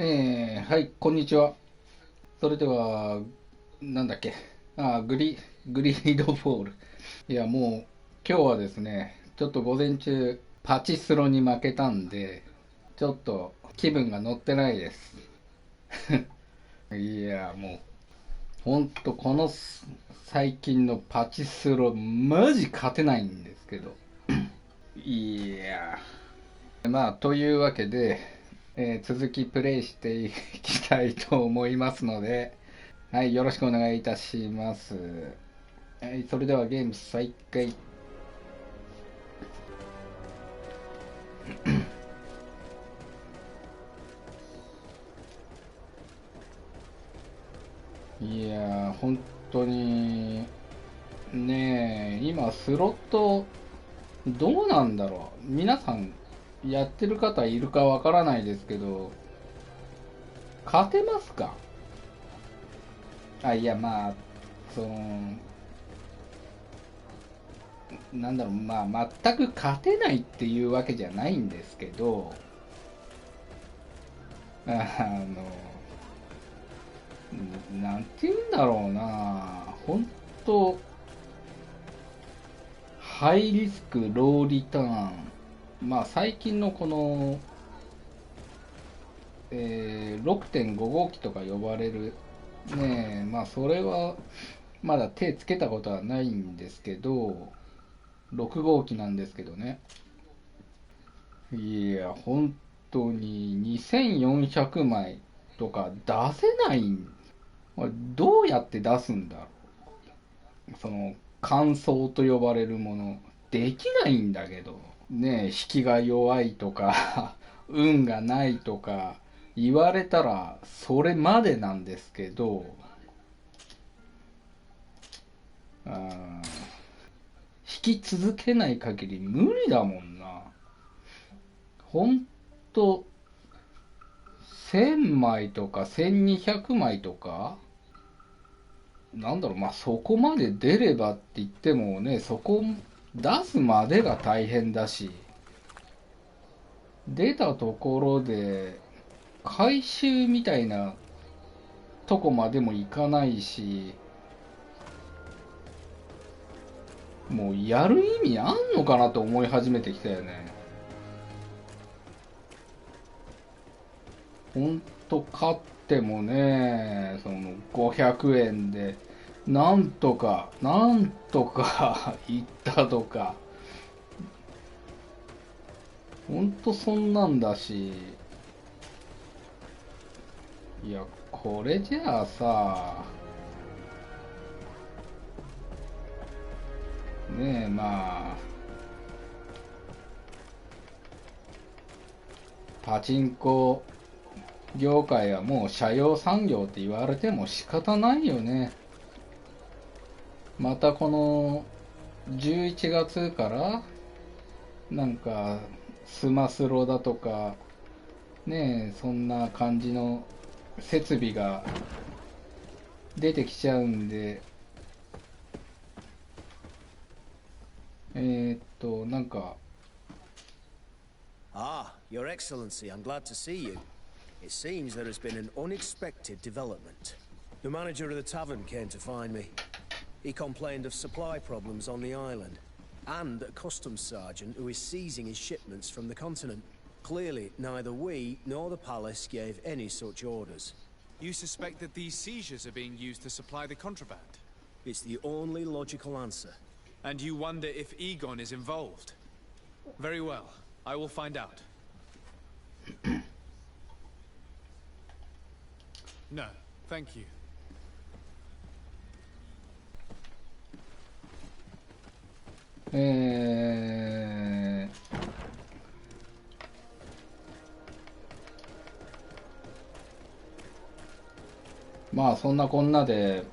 はい、こんにちは。それでは、なんだっけ。グリードフォール。いや、もう、今日はですね、ちょっと午前中、パチスロに負けたんで、ちょっと気分が乗ってないです。いや、もう、ほんと、この最近のパチスロ、マジ勝てないんですけど。いや、まあ、というわけで、続きプレイしていきたいと思いますので、はい、よろしくお願いいたします。はい、それではゲーム再開。いやー、本当に、ねえ、今スロット、どうなんだろう。皆さん、やってる方いるかわからないですけど、勝てますか？いや、まあ、その、なんだろう、まあ、全く勝てないっていうわけじゃないんですけど、あの、なんて言うんだろうな、本当ハイリスク、ローリターン。まあ、最近のこの、6.5号機とか呼ばれる、ねえ、まあ、それは、まだ手つけたことはないんですけど、6号機なんですけどね。いや、本当に2400枚とか出せないん。どうやって出すんだろう。その、感想と呼ばれるもの。できないんだけど。ねえ、引きが弱いとか運がないとか言われたらそれまでなんですけど、引き続けない限り無理だもんな。ほんと1000枚とか1200枚とか、なんだろう、まあそこまで出ればって言ってもね、そこ出すまでが大変だし、出たところで回収みたいなとこまでもいかないし、もうやる意味あんのかなと思い始めてきたよね。ほんと買ってもね、その500円でなんとかいったとか、ほんとそんなんだし、いや、これじゃあさ、ねえ、まあ、パチンコ業界はもう斜陽産業って言われても仕方ないよね。またこの11月からなんかスマスロだとかねえ、そんな感じの設備が出てきちゃうんで、なんか、Ah, Your Excellency, I'm glad to see you. It seems there has been an unexpected development. The manager of the tavern came to find me. He complained of supply problems on the island, and a customs sergeant who is seizing his shipments from the continent. Clearly, neither we nor the palace gave any such orders. You suspect that these seizures are being used to supply the contraband? It's the only logical answer. And you wonder if Egon is involved? Very well. I will find out. No, thank you. まあそんなこんなで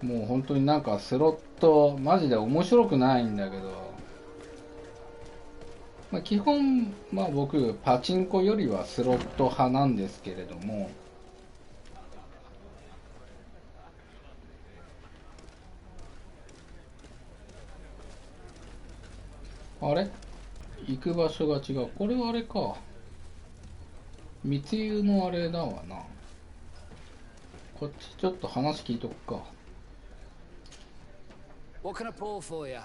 もう本当になんかスロットマジで面白くないんだけど、まあ、基本、まあ僕パチンコよりはスロット派なんですけれども、あれ行く場所が違う。これはあれか。密輸のあれだわな。こっちちょっと話聞いとくか。 What can I pour for you?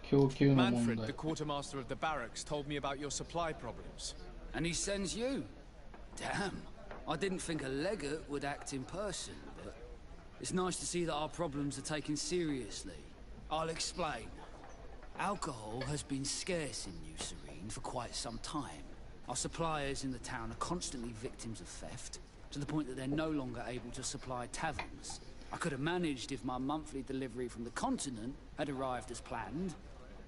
供給の問 Manfred, 題 the quartermaster of the barracks, told me about your supply problems. And he sends you? Damn. I didn't think a legate would act in person, but it's nice to see that our problems are taken seriously. I'll explain. Alcohol has been scarce in New Serene for quite some time. Our suppliers in the town are constantly victims of theft, to the point that they're no longer able to supply taverns. I could have managed if my monthly delivery from the continent had arrived as planned,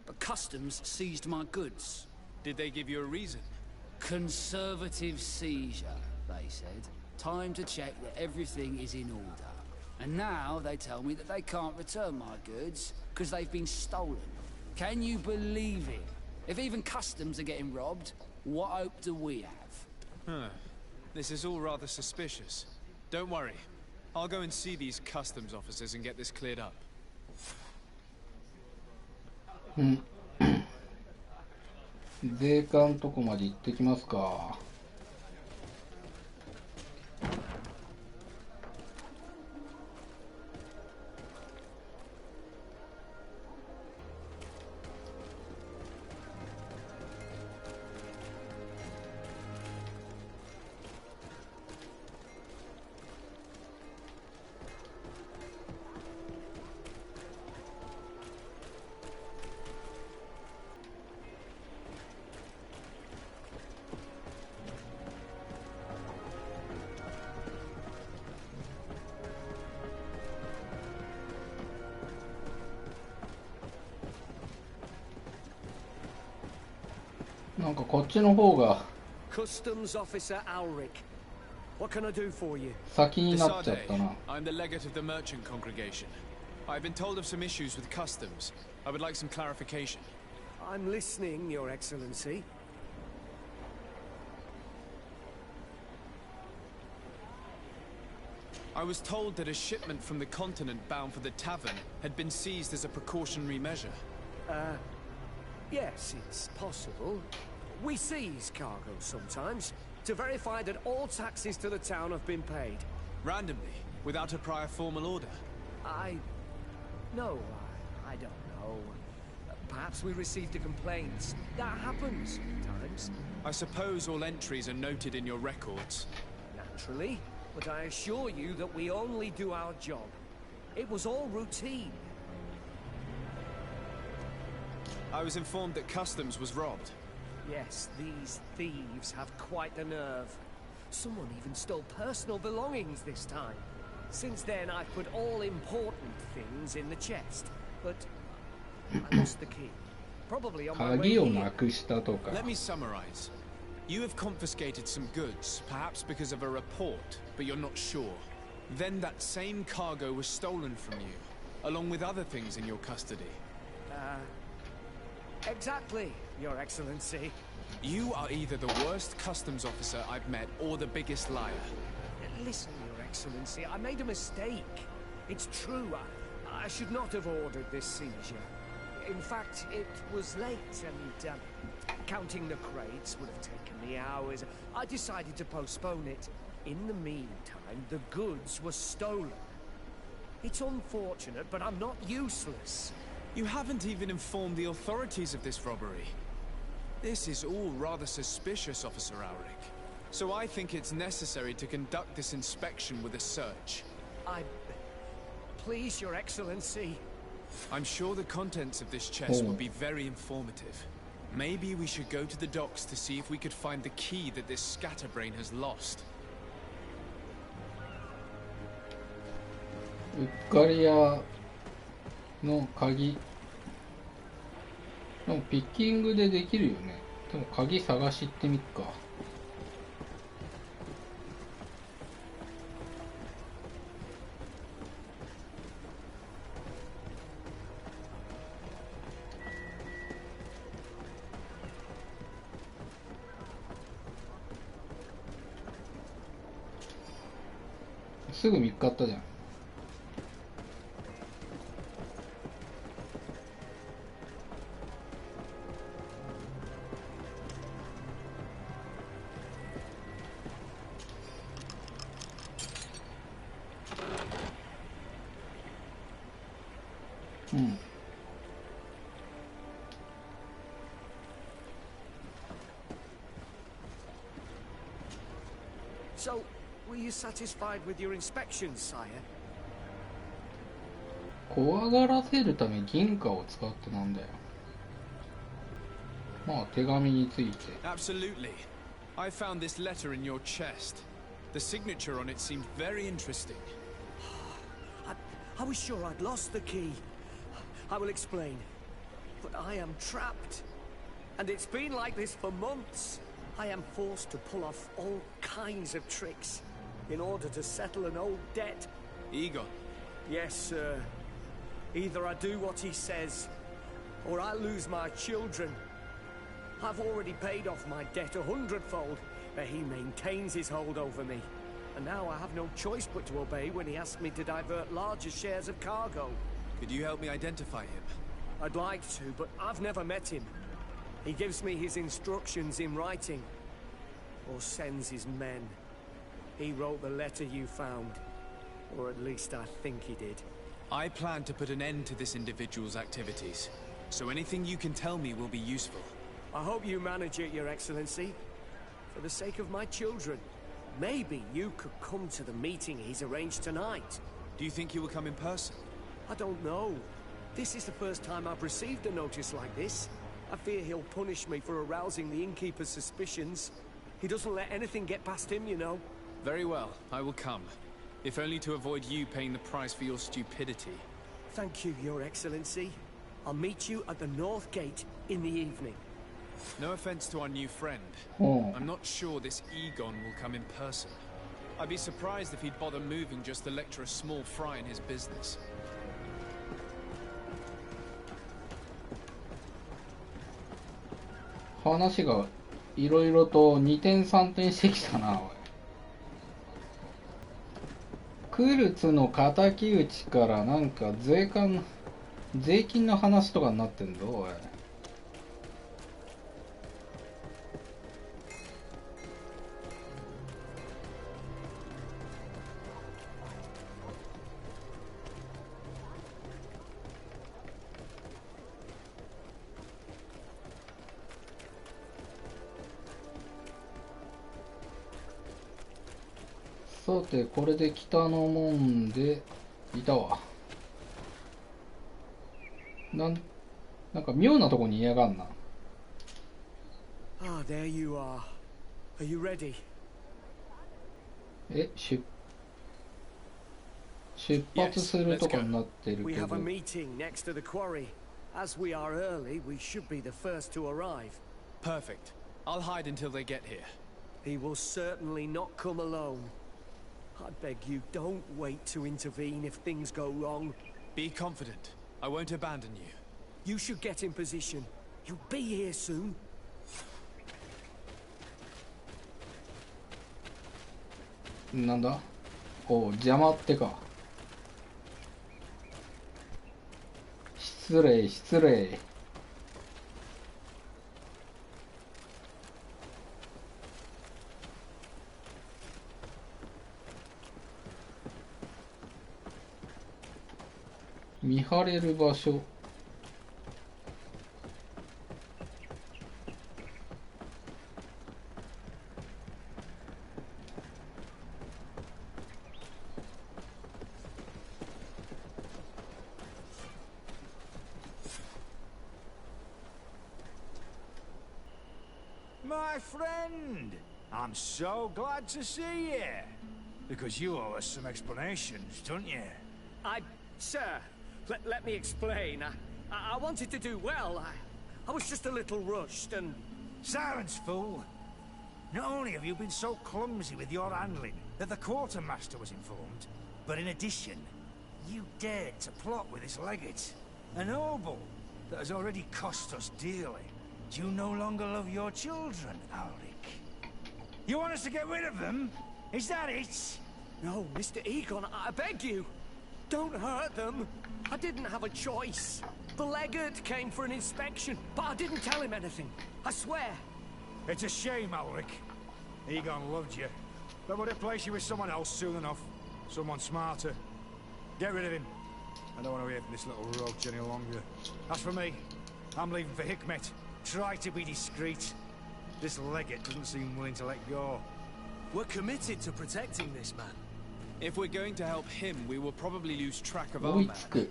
but customs seized my goods. Did they give you a reason? Conservative seizure, they said. Time to check that everything is in order. And now they tell me that they can't return my goods because they've been stolen. Can you believe it? If even customs are getting robbed, what hope do we have? Huh. This is all rather suspicious. Don't worry. I'll go and see these customs officers and get this cleared up. 税関とこまで行ってきますか。なんかこっちの方が Customs Officer Alric. What can I do for you? 先になっちゃったな。 I'm the legate of the merchant congregation. I've been told of some issues with customs. I would like some clarification. I'm listening, Your Excellency. I was told that a shipment from the continent bound for the tavern had been seized as a precautionary measure. Yes, it's possible. We seize cargo sometimes to verify that all taxes to the town have been paid. Randomly, without a prior formal order. No, I don't know. Perhaps we received a complaint. That happens sometimes. I suppose all entries are noted in your records. Naturally, but I assure you that we only do our job. It was all routine. I was informed that customs was robbed. Yes, these thieves have quite the nerve. Someone even stole personal belongings this time. Since then, I've put all important things in the chest, but I lost the key. Probably on my way 鍵を here. なくしたとか。 Let me summarize. You have confiscated some goods, perhaps because of a report, but you're not sure. Then that same cargo was stolen from you, along with other things in your custody. Exactly, Your Excellency. You are either the worst customs officer I've met or the biggest liar. Listen, Your Excellency, I made a mistake. It's true, I should not have ordered this seizure. In fact, it was late and counting the crates would have taken me hours. I decided to postpone it. In the meantime, the goods were stolen. It's unfortunate, but I'm not useless. You haven't even informed the authorities of this robbery. This is all rather suspicious, Officer Auric. So I think it's necessary to conduct this inspection with a search. Please, Your Excellency. I'm sure the contents of this chest will be very informative. Maybe we should go to the docks to see if we could find the key that this scatterbrain has lost. うっかり屋の鍵。でもピッキングでできるよね。でも鍵探し行ってみっか。すぐ見っかったじゃん。ん。So, were you satisfied with your inspections, sire? 怖がらせるため銀貨を使ってなんだよ。まあ手紙について。 Absolutely. I found this letter in your chest. The signature on it seemed very interesting. I was sure I'd lost the key. I will explain. But I am trapped. And it's been like this for months. I am forced to pull off all kinds of tricks in order to settle an old debt. Egon. Yes, sir. Either I do what he says, or I lose my children. I've already paid off my debt 100-fold, but he maintains his hold over me. And now I have no choice but to obey when he asks me to divert larger shares of cargo. Could you help me identify him? I'd like to, but I've never met him. He gives me his instructions in writing, or sends his men. He wrote the letter you found, or at least I think he did. I plan to put an end to this individual's activities, so anything you can tell me will be useful. I hope you manage it, Your Excellency. For the sake of my children, maybe you could come to the meeting he's arranged tonight. Do you think he will come in person? I don't know. This is the first time I've received a notice like this. I fear he'll punish me for arousing the innkeeper's suspicions. He doesn't let anything get past him, you know. Very well, I will come. If only to avoid you paying the price for your stupidity. Thank you, Your Excellency. I'll meet you at the North Gate in the evening. No offense to our new friend. Oh. I'm not sure this Egon will come in person. I'd be surprised if he'd bother moving just to lecture a small fry in his business. 話がいろいろと二転三転してきたな、おい。クルツの敵討ちからなんか税金の話とかになってんぞ、おい。さて、これで北のもんでいたわ。なんか妙なとこにいやがんな。Ah, there you are. Are you ready? 出発するとかになってる We け have ど。 a meeting next to the quarry. As we are early, we should be the first to arrive. Perfect. I'll hide until they get here. He will certainly not come alone. I beg you, don't wait to intervene if things go wrong. Be confident. I won't abandon you. You should get in position. You'll be here soon. なんだ？おう、邪魔ってか。失礼、失礼。見張れる場所。My friend, I'm so glad to see you. Because you owe us some explanations, don't you? Sir, let me explain. I wanted to do well. I was just a little rushed and... Silence, fool. Not only have you been so clumsy with your handling that the quartermaster was informed, but in addition, you dared to plot with this legate, a noble that has already cost us dearly. Do you no longer love your children, Ulrich? You want us to get rid of them? Is that it? No, Mr. Egon, I beg you. Don't hurt them. I didn't have a choice. The legate came for an inspection, but I didn't tell him anything. I swear. It's a shame, Ulrich. Egon loved you, but would replace you with someone else soon enough. Someone smarter. Get rid of him. I don't want to hear from this little roach any longer. As for me, I'm leaving for Hikmet. Try to be discreet. This legate doesn't seem willing to let go. We're committed to protecting this man. If we're going to help him, we will probably lose track of our 追い man. つく。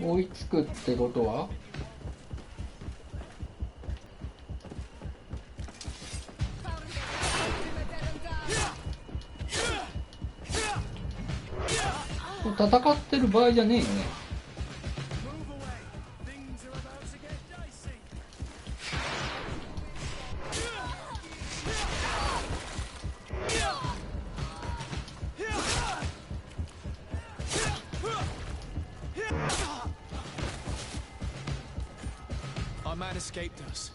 追いつくってことは戦ってる場合じゃねえよね。Our man escaped us.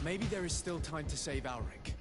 Maybe there is still time to save Alric.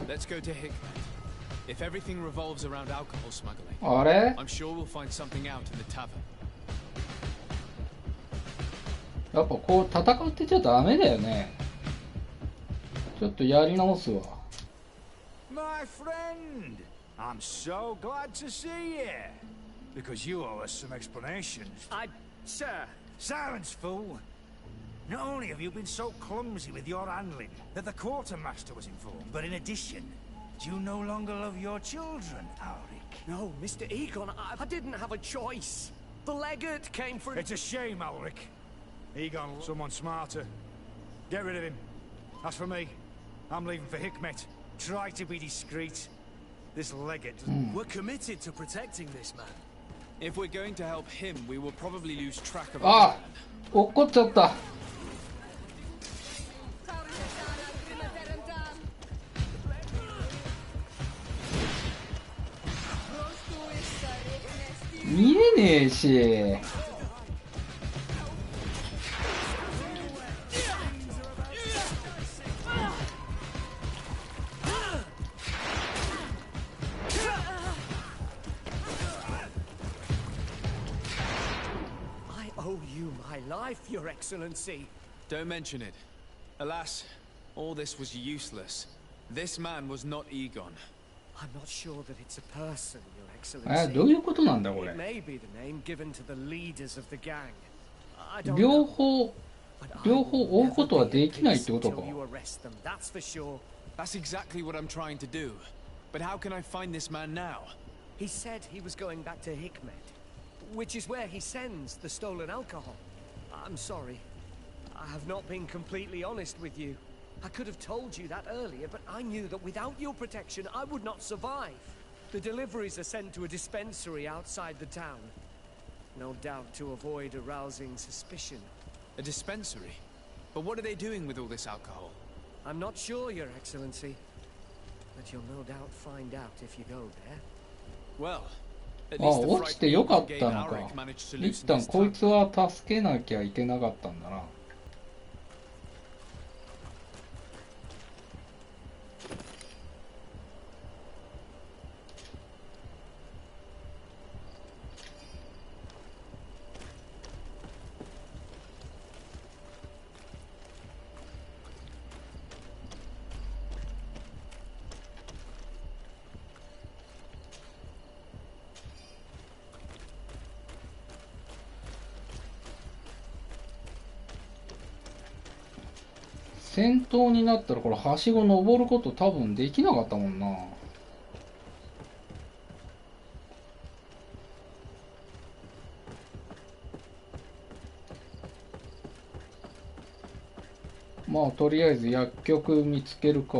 Let's go to Hikmet. If everything revolves around alcohol smuggling, あれ I'm sure we'll find something out in the tavern. やっぱこう戦ってちゃダメだよね。ちょっとやり直すわ。 My friend, I'm so glad to see you. Because you owe us some explanations. Sir. Silence, fool. Not only have you been so clumsy with your handling that the quartermaster was informed, but in addition, do you no longer love your children, Alric? No, Mr. Egon, I didn't have a choice. The legate came for... It's a shame, Alric. Egon, someone smarter. Get rid of him. As for me, I'm leaving for Hikmet. Try to be discreet. This legate... We're committed to protecting this man. If we're going to help him, we will probably lose track of あ our man. 落っこっちゃった。見えねえし。I owe you my life, Your Excellency. Don't mention it. Alas, all this was useless. This man was not Egon. I'm not sure that it's a person, Your どう Excellency. いうことなんだこれ。 It may be the name given to the leaders of the gang. I don't 両 know. 方 But I 両方 will 追うこ never とは be で at きないっ peace てことか。 until you arrest them, that's for sure. That's exactly what I'm trying to do. But how can I find this man now? He said he was going back to Hikmet, which is where he sends the stolen alcohol. I'm sorry. I have not been completely honest with you. I could have told you that earlier, but I knew that without your protection, I would not survive. The deliveries are sent to a dispensary outside the town. No doubt to avoid arousing suspicion. A dispensary? But what are they doing with all this alcohol? I'm not sure, Your Excellency. But you'll no doubt find out if you go there. Well, at あ least the 落ちてよか frightening った game のか。 Alric managed to 一 loosen 旦 his こい tongue. つは助けなきゃいけなかったんだな。戦闘になったらこれはしご登ること多分できなかったもんな。まあとりあえず薬局見つけるか。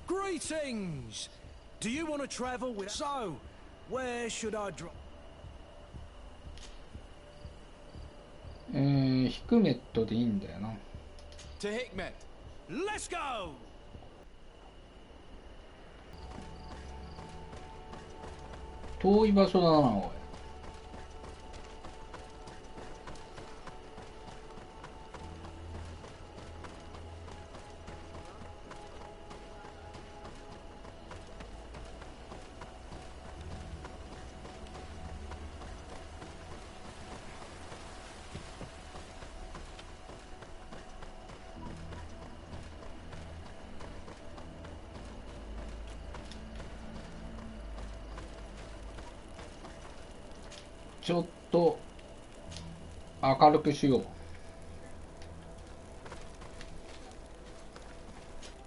Greetings! Do you want to travel with... So, where should I drop? ヒクメットでいいんだよな。To Hikmet. Let's go! 遠い場所だな、おい。ちょっと明るくしよう。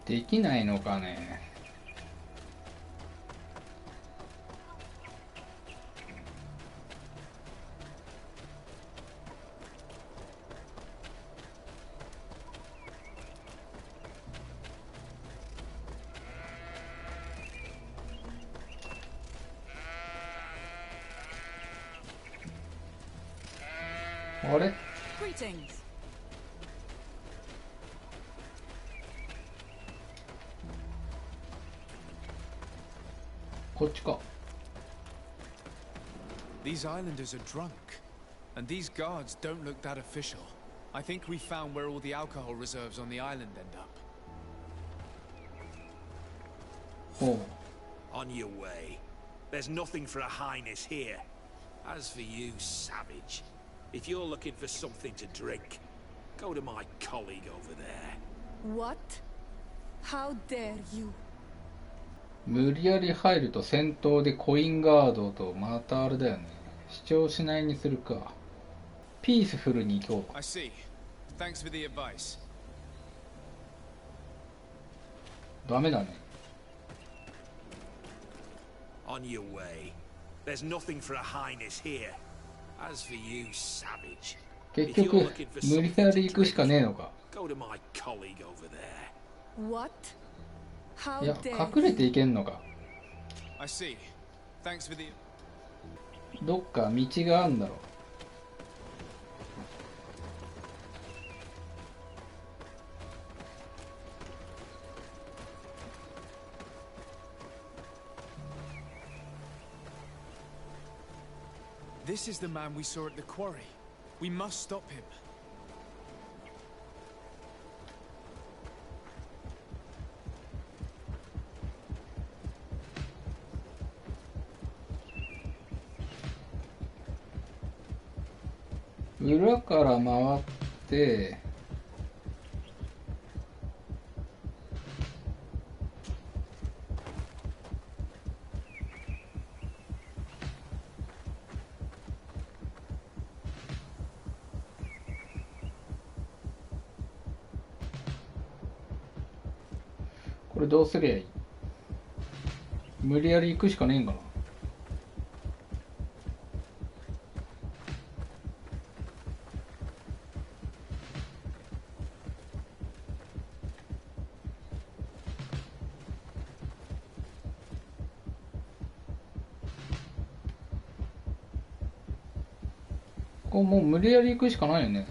できないのかね。あれ？ Greetings. こっちか。 These islanders are drunk, and these guards don't look that official. I think we found where all the alcohol reserves on the island end up. ほう。 On your way. There's nothing for a highness here. As for you, savage, if you're looking for something to drink, go to my colleague over there. What? How dare you? 無理やり入ると戦闘でコインガードとまたあれだよね。主張しないにするか。ピースフルに行こうか。 I see. Thanks for the advice. ダメだね。 On your way. There's nothing for a highness here. As for you, savage, 結 if you're 局 looking for 無理 something や to り行くしか drink, ねえのか。 go to my colleague over there. What? How いや dare 隠れていけんのか。 I see. Thanks for the... どっか道があんだろう。 This is the man we saw at the quarry. We must stop him. 裏から回って、これどうすりゃいい？無理やり行くしかねえんかな。ここもう無理やり行くしかないよね。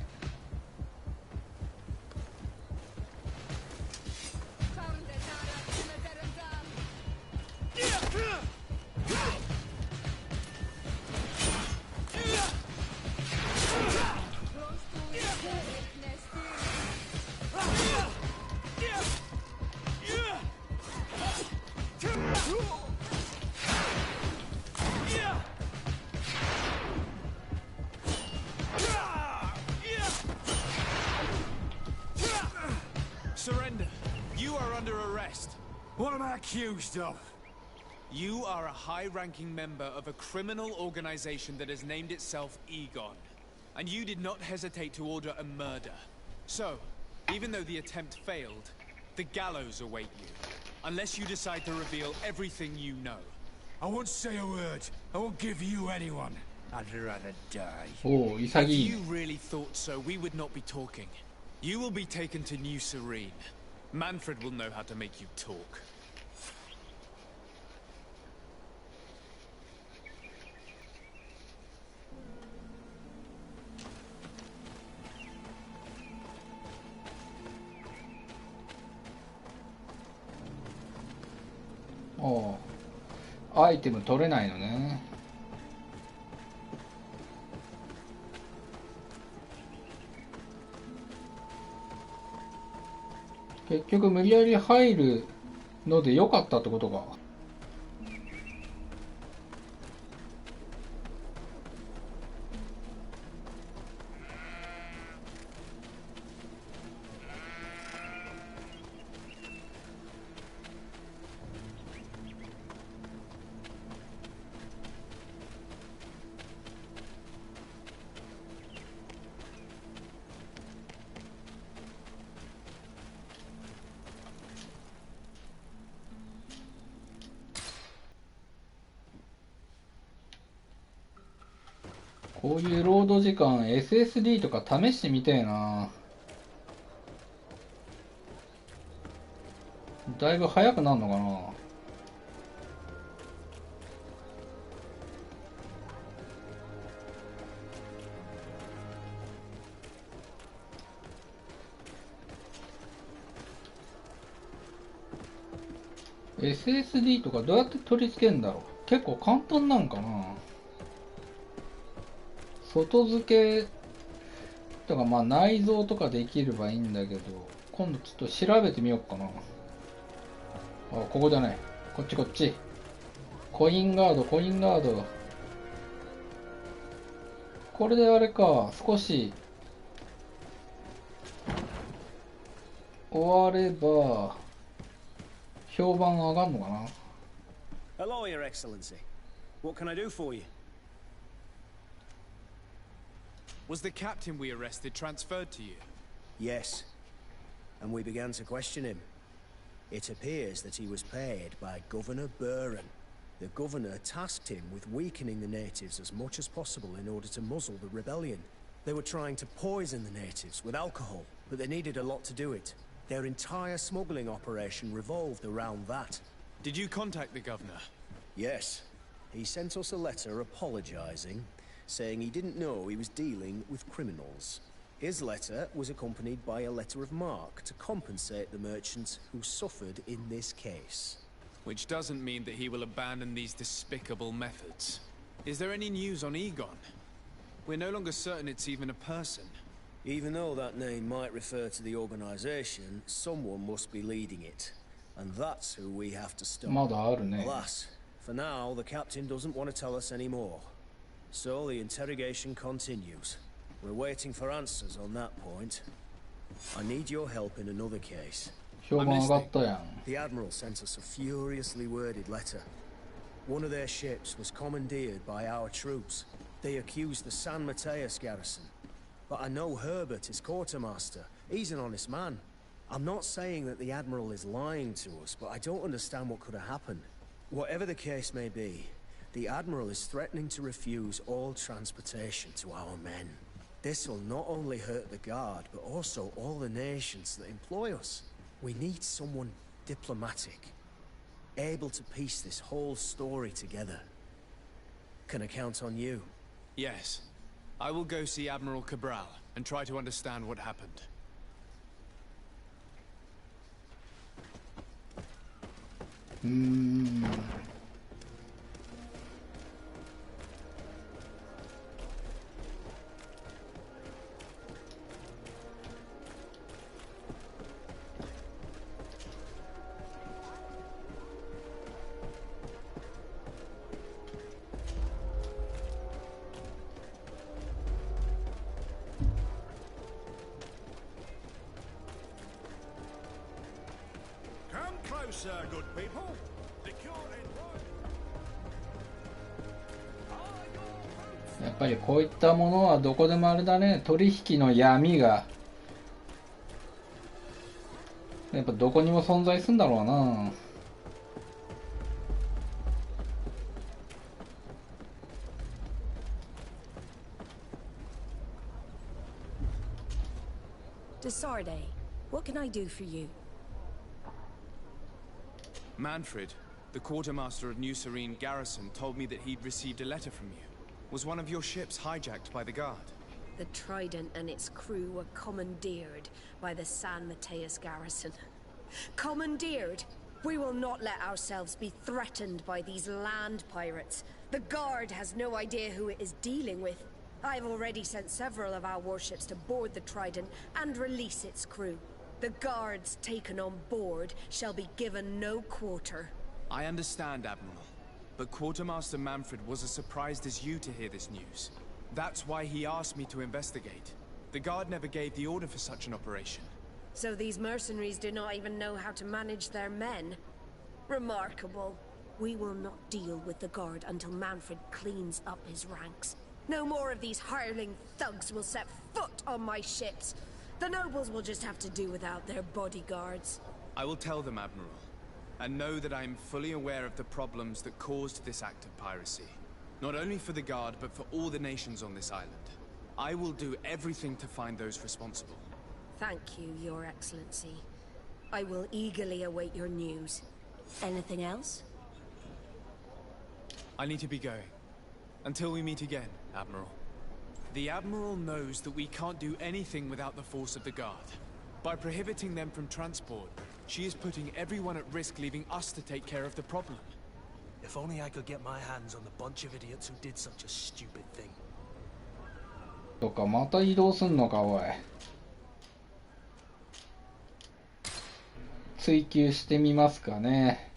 Surrender. You are under arrest. What am I accused of? You are a high-ranking member of a criminal organization that has named itself Egon. And you did not hesitate to order a murder. So, even though the attempt failed, the gallows await you. Unless you decide to reveal everything you know. I won't say a word. I won't give you anyone. I'd rather die. Oh, If Isagi. you really thought so, we would not be talking. You will be taken to New Serene. Manfred will know how to make you talk. Oh, アイテム取れないのね。結局無理やり入るので良かったってことか。こういうロード時間 SSD とか試してみたいな。だいぶ早くなるのかな。SSD とかどうやって取り付けるんだろう。結構簡単なんかな。外付けとかまあ内蔵とかできればいいんだけど、今度ちょっと調べてみようかな。あ、ここじゃない。こっちこっち。コインガード、コインガード。これであれか、少し終われば評判上がるのかな。 Hello, Your Excellency. What can I do for you? Was the captain we arrested transferred to you? Yes. And we began to question him. It appears that he was paid by Governor Buren. The governor tasked him with weakening the natives as much as possible in order to muzzle the rebellion. They were trying to poison the natives with alcohol, but they needed a lot to do it. Their entire smuggling operation revolved around that. Did you contact the governor? Yes. He sent us a letter apologizing, saying he didn't know he was dealing with criminals. His letter was accompanied by a letter of marque to compensate the merchants who suffered in this case. Which doesn't mean that he will abandon these despicable methods. Is there any news on Egon? We're no longer certain it's even a person. Even though that name might refer to the organization, someone must be leading it. And that's who we have to stop. まだあるね。 Alas, for now, the captain doesn't want to tell us any more. So the interrogation continues. We're waiting for answers on that point. I need your help in another case. 評判上がったやん。 The Admiral sent us a furiously worded letter. One of their ships was commandeered by our troops. They accused the San Mateus garrison. But I know Herbert is quartermaster. He's an honest man. I'm not saying that the Admiral is lying to us, but I don't understand what could have happened. Whatever the case may be, the Admiral is threatening to refuse all transportation to our men. This will not only hurt the Guard, but also all the nations that employ us. We need someone diplomatic, able to piece this whole story together. Can I count on you? Yes. I will go see Admiral Cabral and try to understand what happened. Come closer, good people. やっぱりこういったものはどこでもあれだね。取引の闇がやっぱどこにも存在するんだろうな。Desarde, what can I do for you? Manfred, the quartermaster of New Serene Garrison, told me that he'd received a letter from you. Was one of your ships hijacked by the guard? The Trident and its crew were commandeered by the San Mateus garrison. Commandeered? We will not let ourselves be threatened by these land pirates. The Guard has no idea who it is dealing with. I've already sent several of our warships to board the Trident and release its crew. The Guards taken on board shall be given no quarter. I understand, Admiral. But Quartermaster Manfred was as surprised as you to hear this news. That's why he asked me to investigate. The Guard never gave the order for such an operation. So these mercenaries do not even know how to manage their men? Remarkable. We will not deal with the Guard until Manfred cleans up his ranks. No more of these hireling thugs will set foot on my ships. The nobles will just have to do without their bodyguards. I will tell them, Admiral. And know that I am fully aware of the problems that caused this act of piracy. Not only for the Guard, but for all the nations on this island. I will do everything to find those responsible. Thank you, Your Excellency. I will eagerly await your news. Anything else? I need to be going. Until we meet again, Admiral. The Admiral knows that we can't do anything without the force of the Guard. By prohibiting them from transport, she is putting everyone at risk, leaving us to take care of the problem. If only I could get my hands on the bunch of idiots who did such a stupid thing. とかまた移動すんのかおい。追求してみますかね。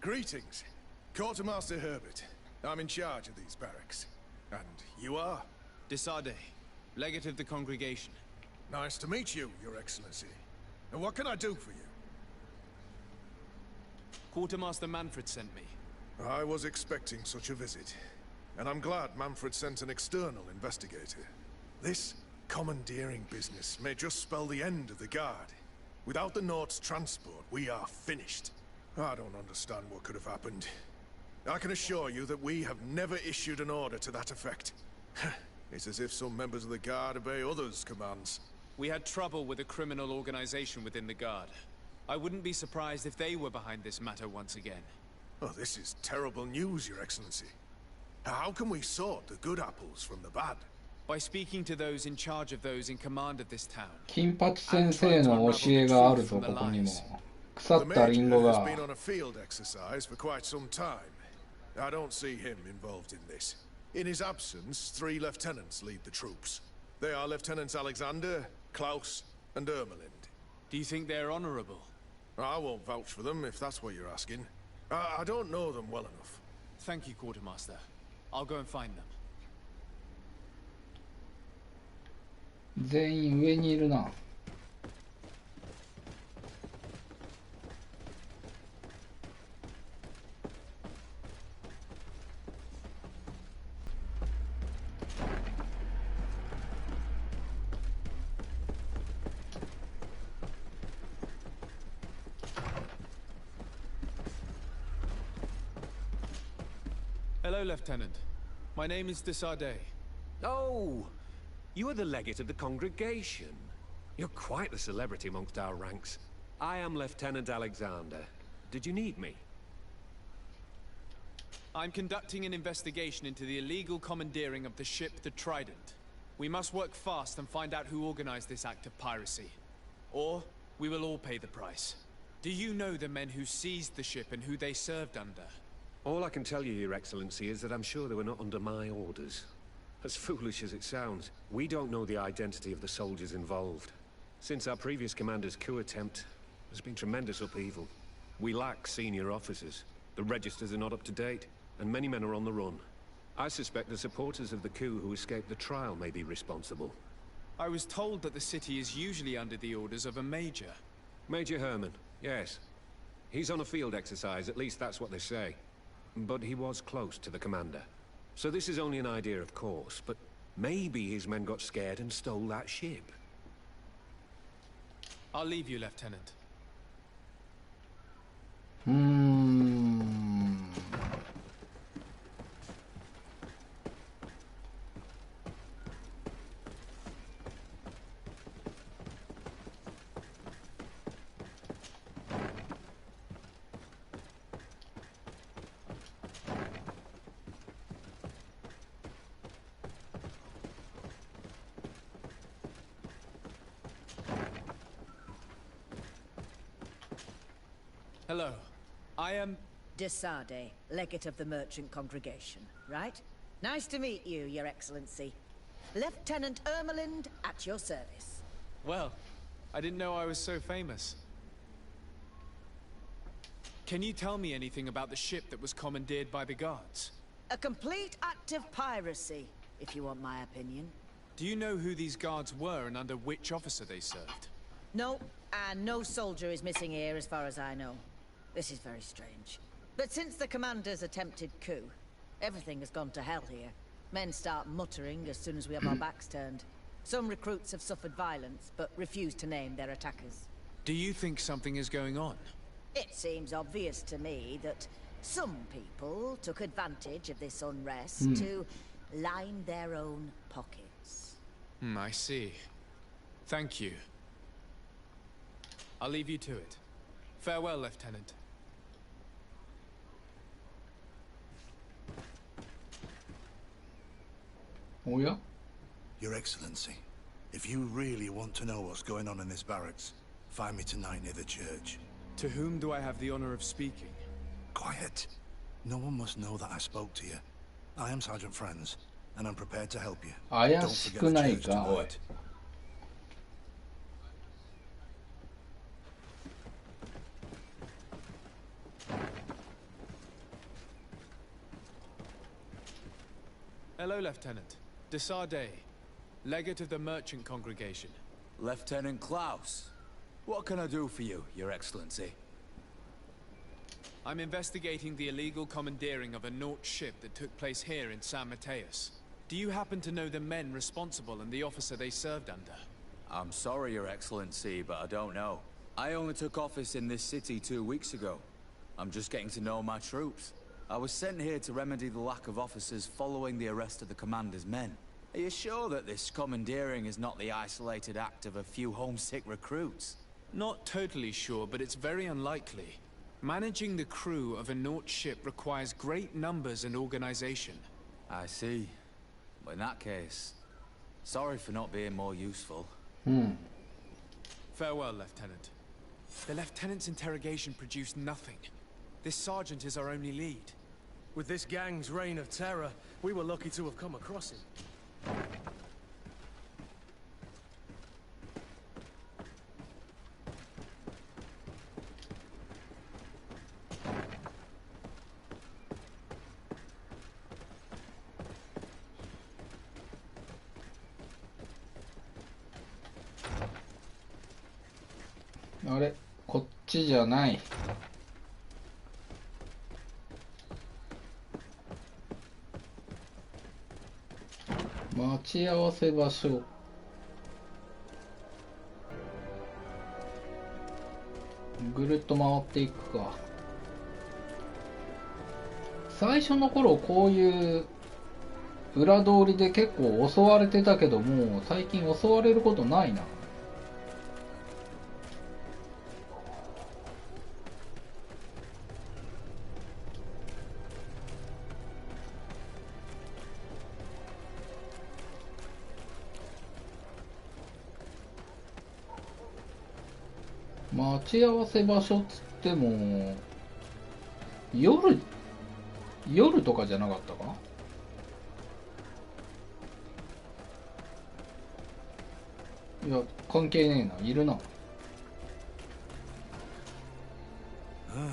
Greetings. Quartermaster Herbert. I'm in charge of these barracks. And you are? Desarde, legate of the congregation. Nice to meet you, Your Excellency. And what can I do for you? Quartermaster Manfred sent me. I was expecting such a visit. And I'm glad Manfred sent an external investigator. This commandeering business may just spell the end of the Guard. Without the Nord's transport, we are finished. I don't understand what could have happened. I can assure you that we have never issued an order to that effect. It's as if some members of the Guard obey others' commands. We had trouble with a criminal organization within the Guard. I wouldn't be surprised if they were behind this matter once again. Oh, this is terrible news, Your Excellency. How can we sort the good apples from the bad? By speaking to those in charge of those in command of this town. 金髪先生の教えがあるぞここにも。腐ったリンゴ The Major が。 has been on a field exercise for quite some time. I don't see him involved in this. In his absence, 3 lieutenants lead the troops. They are Lieutenants Alexander, Klaus, and Ermelind. Do you think they're honorable? I won't vouch for them if that's what you're asking. I don't know them well enough. Thank you, Quartermaster. I'll go and find them. 全員上にいるな。Hello, Lieutenant. My name is Desarde. Oh, you are the legate of the congregation. You're quite the celebrity amongst our ranks. I am Lieutenant Alexander. Did you need me? I'm conducting an investigation into the illegal commandeering of the ship the Trident. We must work fast and find out who organized this act of piracy. Or we will all pay the price. Do you know the men who seized the ship and who they served under? All I can tell you, Your Excellency, is that I'm sure they were not under my orders. As foolish as it sounds, we don't know the identity of the soldiers involved. Since our previous commander's coup attempt, there's been tremendous upheaval. We lack senior officers. The registers are not up to date, and many men are on the run. I suspect the supporters of the coup who escaped the trial may be responsible. I was told that the city is usually under the orders of a major. Major Herman, yes. He's on a field exercise, at least that's what they say. But he was close to the commander. So this is only an idea, of course, but maybe his men got scared and stole that ship. I'll leave you, Lieutenant. Hello. I am... Desarde, legate of the merchant congregation, right? Nice to meet you, Your Excellency. Lieutenant Ermelind, at your service. Well, I didn't know I was so famous. Can you tell me anything about the ship that was commandeered by the guards? A complete act of piracy, if you want my opinion. Do you know who these guards were and under which officer they served? No, and no soldier is missing here as far as I know. This is very strange. But since the commander's attempted coup, everything has gone to hell here. Men start muttering as soon as we have our backs turned. Some recruits have suffered violence, but refuse to name their attackers. Do you think something is going on? It seems obvious to me that some people took advantage of this unrest to line their own pockets. I see. Thank you. I'll leave you to it. Farewell, Lieutenant. Oh yeah? Your Excellency, if you really want to know what's going on in this barracks, find me tonight near the church. To whom do I have the honor of speaking? Quiet. No one must know that I spoke to you. I am Sergeant Franz, and I'm prepared to help you. Don't forget the church tonight. Hello, Lieutenant. Desarde, legate of the merchant congregation. Lieutenant Klaus. What can I do for you, Your Excellency? I'm investigating the illegal commandeering of a Naut ship that took place here in San Mateus. Do you happen to know the men responsible and the officer they served under? I'm sorry, Your Excellency, but I don't know. I only took office in this city 2 weeks ago. I'm just getting to know my troops. I was sent here to remedy the lack of officers following the arrest of the commander's men. Are you sure that this commandeering is not the isolated act of a few homesick recruits? Not totally sure, but it's very unlikely. Managing the crew of a Naut ship requires great numbers and organization. I see. But in that case, sorry for not being more useful. Farewell, Lieutenant. The Lieutenant's interrogation produced nothing. This sergeant is our only lead. With this gang's reign of terror, we were lucky to have come across him.あれ、こっちじゃない。待ち合わせ場所。ぐるっと回っていくか。最初の頃こういう裏通りで結構襲われてたけども、最近襲われることないな。待ち合わせ場所っつっても夜とかじゃなかったか。いや関係ねえな、いるな。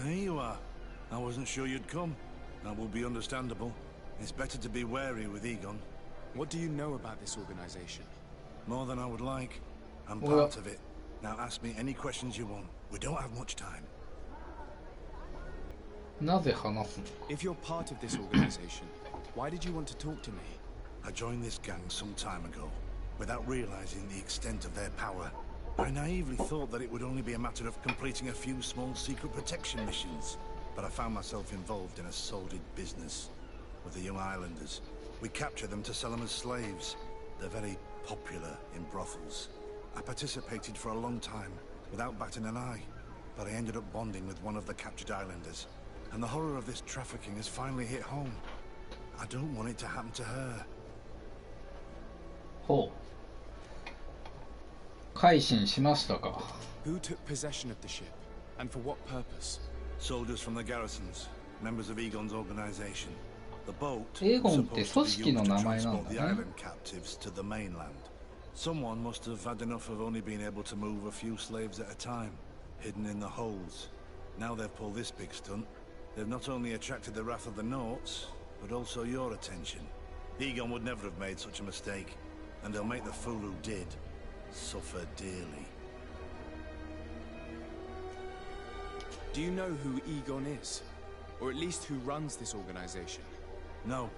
Here you are. I wasn't sure you'd come. That will be understandable. It's better to be wary with Egon. What do you know about this organization? More than I would like. I'm part of it. Now ask me any questions you want. We don't have much time. なぜ話すの？ If you're part of this organization, why did you want to talk to me? I joined this gang some time ago, without realizing the extent of their power. I naively thought that it would only be a matter of completing a few small secret protection missions, but I found myself involved in a sordid business with the young islanders. We capture them to sell them as slaves. They're very popular in brothels. I participated for a long time, without batting an eye, but I ended up bonding with one of the captured islanders, and the horror of this trafficking has finally hit home. I don't want it to happen to her. ほう。改心しましたか。 Who took possession of the ship, and for what purpose? Soldiers from the garrisons, members of Egon's organization. The boat エゴンって組織の名前なんだ the ね。 island captives to the mainland. Someone must have had enough of only being able to move a few slaves at a time, hidden in the holes. Now they've pulled this big stunt. They've not only attracted the wrath of the Nauts, but also your attention. Egon would never have made such a mistake, and they'll make the fool who did suffer dearly. Do you know who Egon is? Or at least who runs this organization? No.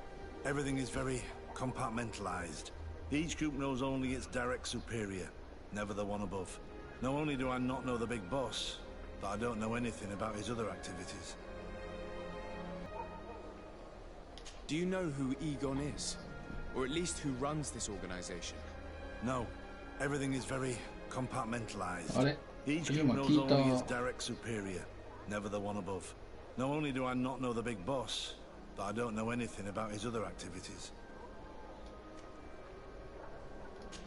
Everything is very compartmentalized. Each group knows only its direct superior, never the one above. Not only do I not know the big boss, but I don't know anything about his other activities. Do you know who Egon is? Or at least who runs this organization? No. Everything is very compartmentalized. あれ？ Each group 今 knows 聞い only its た。 direct superior, never the one above. Not only do I not know the big boss, but I don't know anything about his other activities.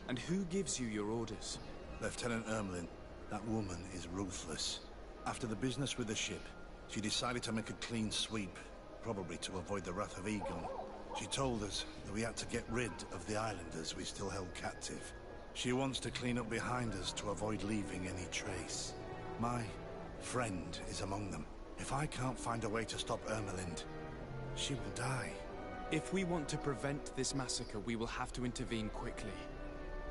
And who gives you your orders? Lieutenant Ermelin. That woman is ruthless. After the business with the ship, she decided to make a clean sweep, probably to avoid the wrath of Egon. She told us that we had to get rid of the islanders we still held captive. She wants to clean up behind us to avoid leaving any trace. My friend is among them. If I can't find a way to stop Ermelind, she will die. If we want to prevent this massacre, we will have to intervene quickly.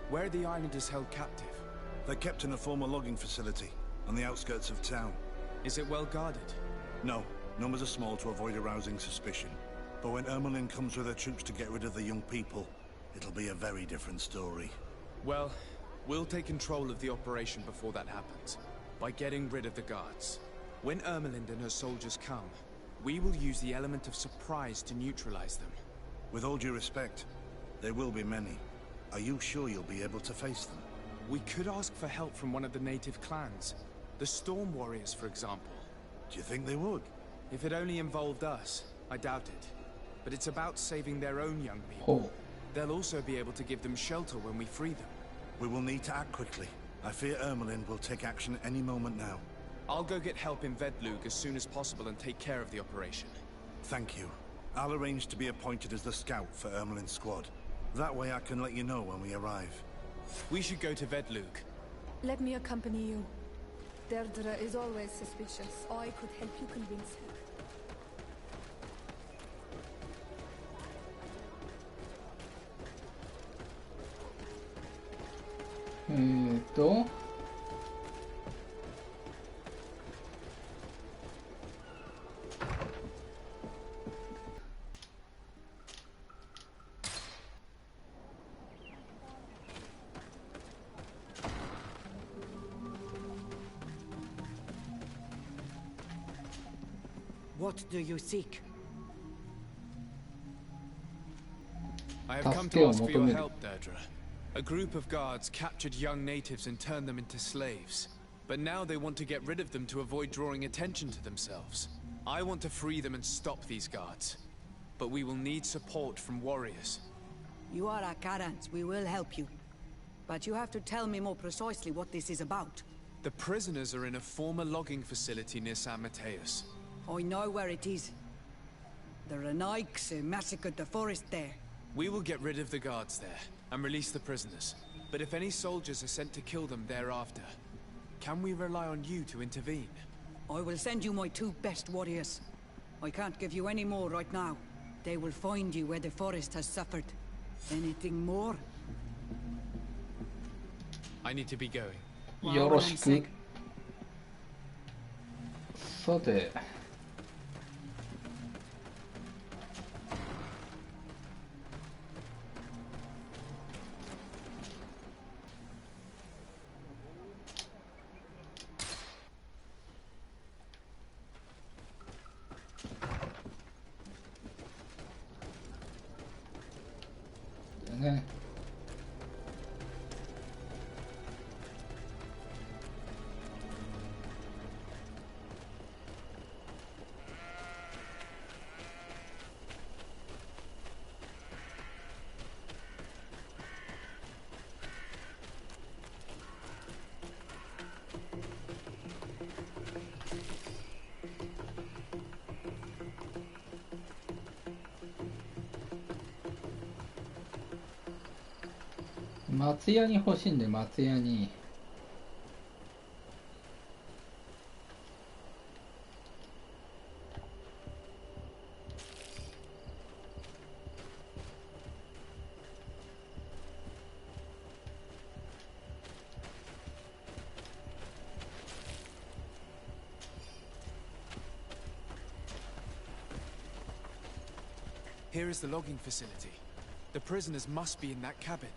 Where are the islanders held captive? They're kept in a former logging facility on the outskirts of town. Is it well guarded? No, numbers are small to avoid arousing suspicion. But when Ermelin comes with her troops to get rid of the young people, it'll be a very different story. Well, we'll take control of the operation before that happens, by getting rid of the guards. When Ermelind and her soldiers come, we will use the element of surprise to neutralize them. With all due respect, there will be many. Are you sure you'll be able to face them? We could ask for help from one of the native clans. The Storm Warriors, for example. Do you think they would? If it only involved us, I doubt it. But it's about saving their own young people. Oh. They'll also be able to give them shelter when we free them. We will need to act quickly. I fear Ermelin will take action any moment now. I'll go get help in Vedlug as soon as possible and take care of the operation. Thank you. I'll arrange to be appointed as the scout for Ermelin's squad. That way I can let you know when we arrive. We should go to Vedlug. Let me accompany you. Deirdre is always suspicious. I could help you convince her. What do you seek? I have come to ask for your help, Deirdre. A group of guards captured young natives and turned them into slaves. But now they want to get rid of them to avoid drawing attention to themselves. I want to free them and stop these guards. But we will need support from warriors. You are a Karans. We will help you. But you have to tell me more precisely what this is about. The prisoners are in a former logging facility near San Mateus. I know where it is. The Renaiks massacred the forest there. We will get rid of the guards there and release the prisoners. But if any soldiers are sent to kill them thereafter, can we rely on you to intervene? I will send you my 2 best warriors. I can't give you any more right now. They will find you where the forest has suffered. Anything more? I need to be going. よろしく。さて。ね。松屋に欲しいんで、松屋に。Here is the logging facility. The prisoners must be in that cabin.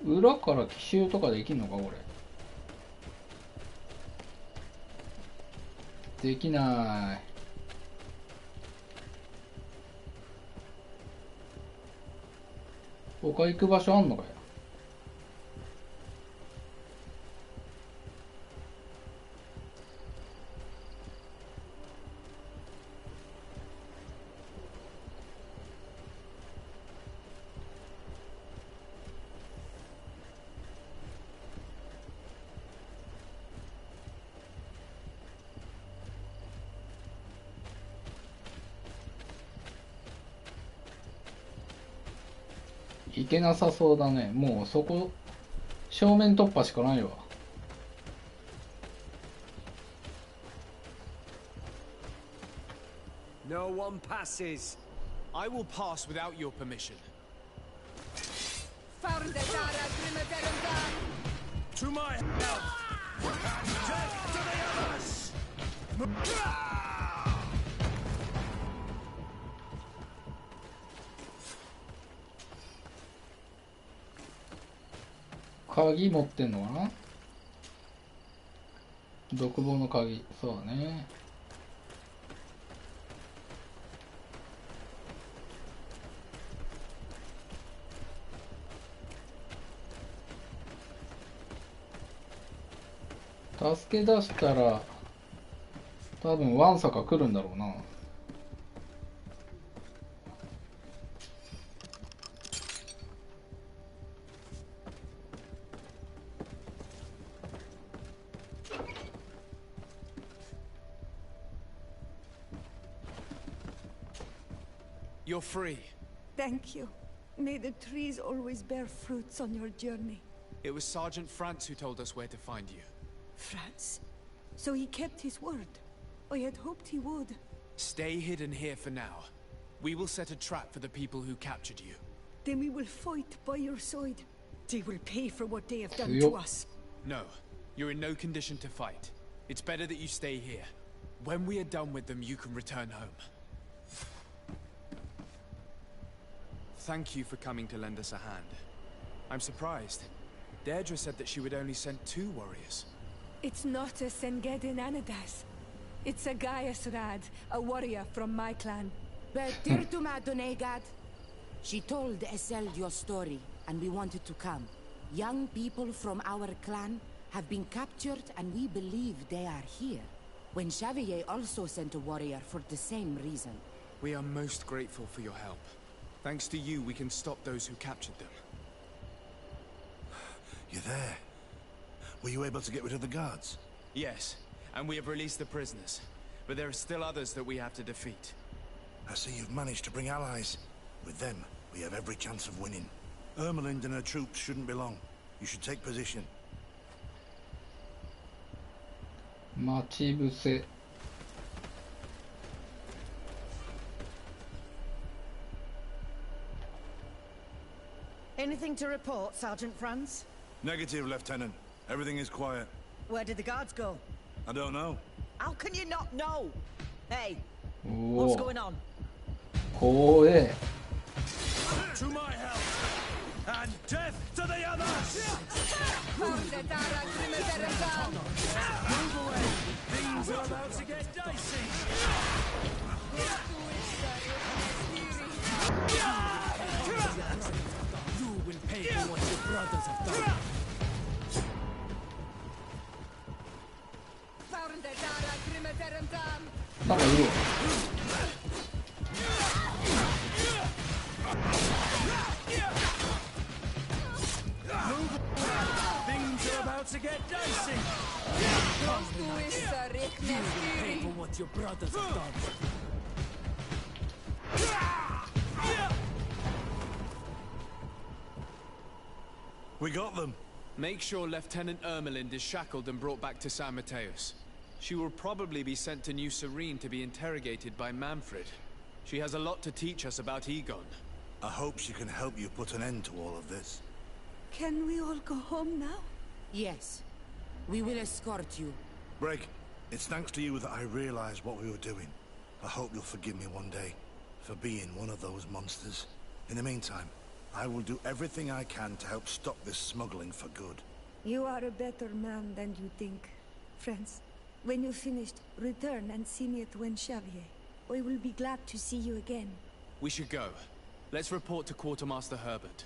裏から奇襲とかできんのかこれ。できない。他行く場所あんのかよ。いけなさそうだね。もうそこ正面突破しかないわ。No one passes. I will pass without your permission. To my help. Death to the others. 鍵持ってんのかな。独房の鍵。そうだね。助け出したら多分ワンサカ来るんだろうな。You're free. Thank you. May the trees always bear fruits on your journey. It was Sergeant France who told us where to find you. France? So he kept his word. I had hoped he would. Stay hidden here for now. We will set a trap for the people who captured you. Then we will fight by your side. They will pay for what they have done to us. No, you're in no condition to fight. It's better that you stay here. When we are done with them, you can return home. Thank you for coming to lend us a hand. I'm surprised. Deirdre said that she would only send 2 warriors. It's not a Sengedin Anadas. It's a Gaius Rad, a warrior from my clan. Bertirtuma Donegad. She told Esel your story, and we wanted to come. Young people from our clan have been captured, and we believe they are here. When Xavier also sent a warrior for the same reason. We are most grateful for your help. Thanks to you, we can stop those who captured them. You're there. Were you able to get rid of the guards? Yes, and we have released the prisoners. But there are still others that we have to defeat. I see you've managed to bring allies. With them, we have every chance of winning. Ermelind and her troops shouldn't be long. You should take position. 待ち伏せ。Anything to report, Sergeant Franz? Negative, Lieutenant. Everything is quiet. Where did the guards go? I don't know. How can you not know? Hey, お what's お、 going on? 怖え。 To my help! And death to the others! Move away! Things are about to get dicey! You will pay for what your brothers have done. Like a little. Things are about to get dicey. You will pay for what your brothers have done. We got them. Make sure Lieutenant Ermelind is shackled and brought back to San Mateus. She will probably be sent to New Serene to be interrogated by Manfred. She has a lot to teach us about Egon. I hope she can help you put an end to all of this. Can we all go home now? Yes. We will escort you. Break, it's thanks to you that I realized what we were doing. I hope you'll forgive me one day for being one of those monsters. In the meantime, I will do everything I can to help stop this smuggling for good. You are a better man than you think. Friends, when you're finished, return and see me at Xavier. We will be glad to see you again. We should go. Let's report to Quartermaster Herbert.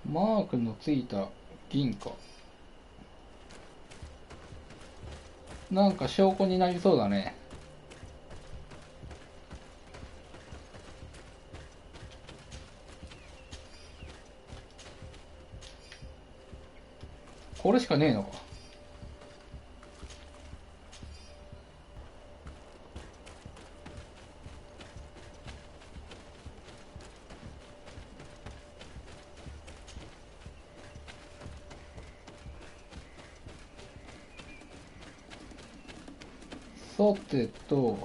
マークのついた銀貨。なんか証拠になりそうだね。これしかねえのか。さてと、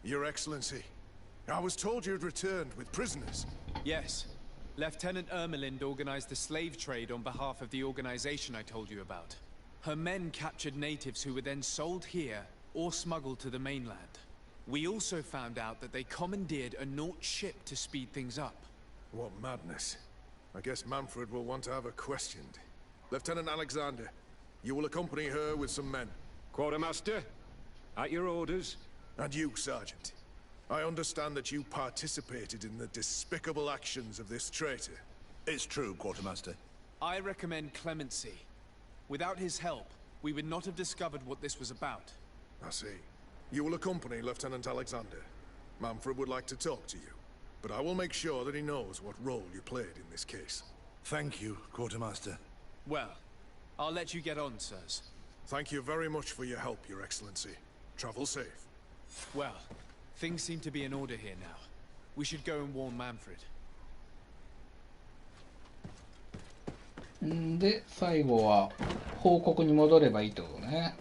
Your Excellency, I was told you'd returned with prisoners. Yes. Lieutenant Ermelind organized the slave trade on behalf of the organization I told you about. Her men captured natives who were then sold here or smuggled to the mainland. We also found out that they commandeered a Naut ship to speed things up. What madness. I guess Manfred will want to have her questioned. Lieutenant Alexander, you will accompany her with some men. Quartermaster, at your orders. And you, Sergeant. I understand that you participated in the despicable actions of this traitor. It's true, Quartermaster. I recommend clemency. Without his help, we would not have discovered what this was about. I see. You will accompany Lieutenant Alexander. Manfred would like to talk to you, but I will make sure that he knows what role you played in this case. Thank you, Quartermaster. Well, I'll let you get on, sirs. Thank you very much for your help, Your Excellency. Travel safe. Well, things seem to be in order here now. We should go and warn Manfred. んで、最後は報告に戻ればいいってことね。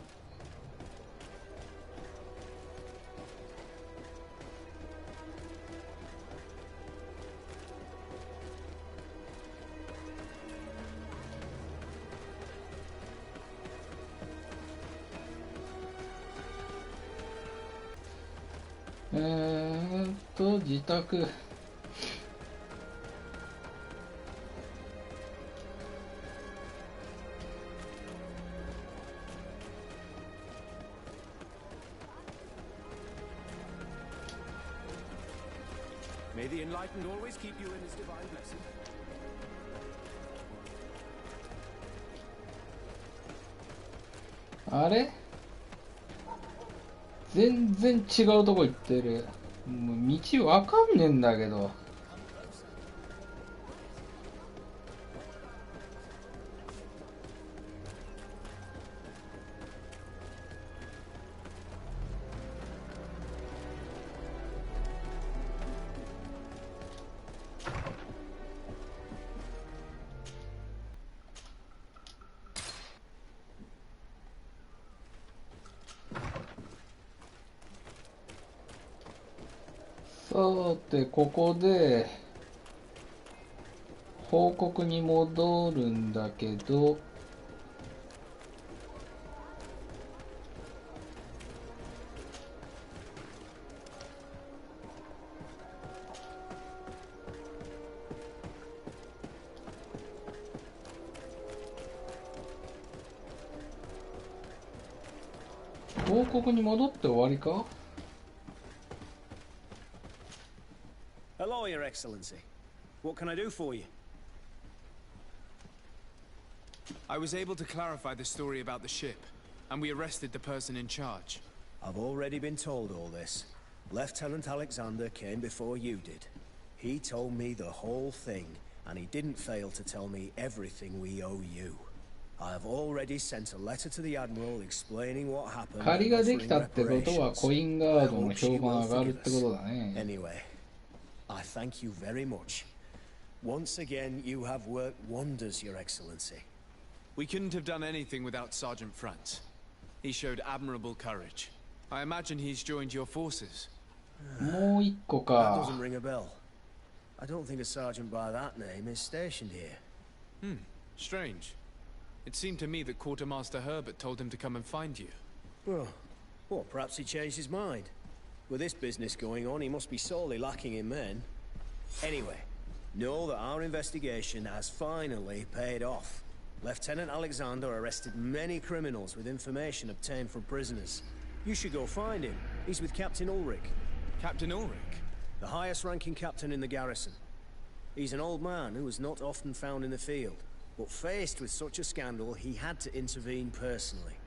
自宅。May the enlightened always keep you in his divine blessing. あれ？全然違うとこ行ってる。もう道わかんねえんだけど。さて、ここで報告に戻るんだけど、報告に戻って終わりか？ Hello, Your Excellency. What can I do for you? I was able to clarify the story about the ship, and we arrested the person in charge. I've already been told all this. Lieutenant Alexander came before you did. He told me the whole thing, and he didn't fail to tell me everything we owe you. I have already sent a letter to the Admiral explaining what happened. 借りができたってことはコインガードの評判上がるってことだね。 Anyway, I thank you very much. Once again, you have worked wonders, Your Excellency. We couldn't have done anything without Sergeant Frantz. He showed admirable courage. I imagine he's joined your forces. もう一個 That か。 doesn't ring a bell. I don't think a sergeant by that name is stationed here. Strange. It seemed to me that Quartermaster Herbert told him to come and find you. Well, perhaps he changed his mind. With this business going on, he must be sorely lacking in men. Anyway, know that our investigation has finally paid off. Lieutenant Alexander arrested many criminals with information obtained from prisoners. You should go find him. He's with Captain Ulrich. Captain Ulrich? The highest-ranking captain in the garrison. He's an old man who was not often found in the field, but faced with such a scandal, he had to intervene personally.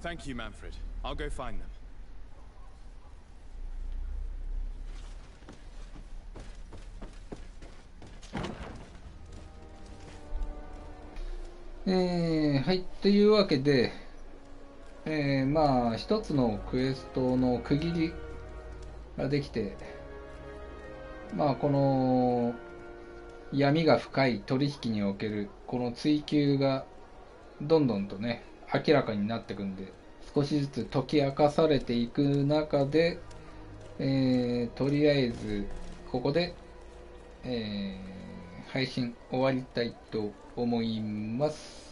Thank you, Manfred. I'll go find them. はい、というわけで、まあ一つのクエストの区切りができて、まあこの闇が深い取引におけるこの追求がどんどんとね明らかになっていくんで、少しずつ解き明かされていく中で、とりあえずここで、配信終わりたいと思います。